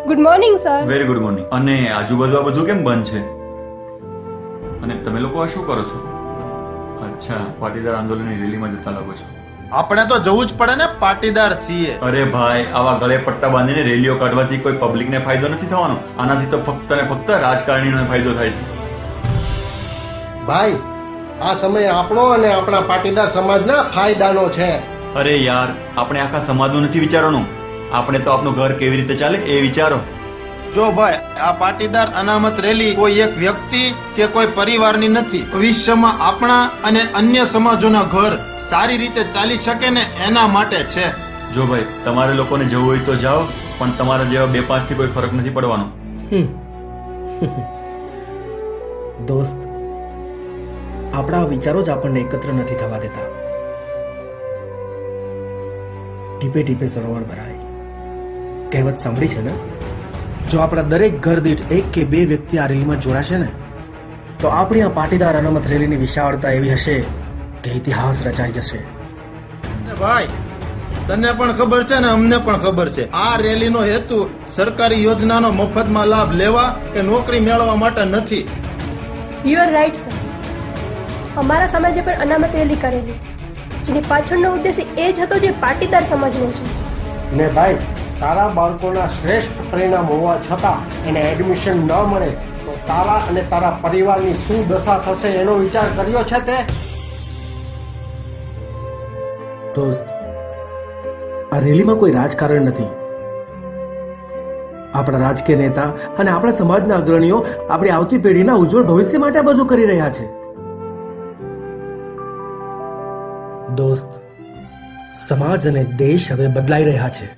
Good morning sir. Very good morning. અને આજુબાજુ આ બધું કેમ બંધ છે? અને તમે લોકો આ શું કરો છો? અચ્છા, પાટીદાર આંદોલનની રેલીમાં જતા લાગો છો. આપણે તો જવું જ પડે ને, પાટીદાર છીએ. અરે ભાઈ, આવા ગળે પટ્ટા બાંધીને રેલીઓ કાઢવાથી કોઈ પબ્લિકને ફાયદો નથી થવાનો. આનાથી તો ફક્ત ને ફક્ત રાજકારણીઓને ફાયદો થાય છે. ભાઈ, આ સમય આપણો અને આપણા પાટીદાર સમાજના ફાયદાનો છે. અરે યાર, આપણે આખા સમાજનું નથી વિચારવાનું. આપણે તો આપણું ઘર કેવી રીતે ચાલે એ વિચારો. જો ભાઈ, આ પાટીદાર અનામત રેલી કોઈ એક વ્યક્તિ કે કોઈ પરિવારની નથી. ભવિષ્યમાં આપણા અને અન્ય સમાજોના ઘર સારી રીતે ચાલી શકે ને એના માટે છે. જો ભાઈ, તમારે લોકોને જવું હોય તો જાઓ, પણ તમારા જેવા 2-5 થી કોઈ ફરક નથી પડવાનો. દોસ્ત, આપણા વિચારો જ આપણને એકત્ર નથી થવા દેતા. ટીપે ટીપે સરોવર ભરાય, કહેવત સાંભળી છે ને? જો આપણા દરેક ઘર દીઠ 1 કે 2 વ્યક્તિ આ રેલીમાં જોડાશે ને, તો આપણી આ પાટીદાર અનામત રેલીની વિશાળતા એવી હશે કે ઇતિહાસ રચાઈ જશે. ભાઈ, તને પણ ખબર છે ને અમને પણ ખબર છે, આ રેલીનો હેતુ સરકારી યોજનાનો મફતમાં લાભ લેવા કે નોકરી મેળવવા માટે નથી. You are right sir. અમારા સમાજે પણ અનામત રેલી કરેલી, જેની પાછળનો ઉદ્દેશ એ જ હતો જે પાટીદાર સમાજનો છે. ને ભાઈ, તારા બાળકોના શ્રેષ્ઠ પરિણામ હોવા છતાં એને એડમિશન ન મળે તો તારા અને તારા પરિવારની શું દશા થશે એનો વિચાર કર્યો છે તે? દોસ્ત, આ રેલીમાં કોઈ રાજકારણ નથી. આપણા રાજકીય નેતા અને આપણા સમાજના અગ્રણીઓ આપણી આવતી પેઢીના ઉજ્જવળ ભવિષ્ય માટે આ બધું કરી રહ્યા છે. દોસ્ત, સમાજ અને દેશ હવે બદલાઈ રહ્યા છે.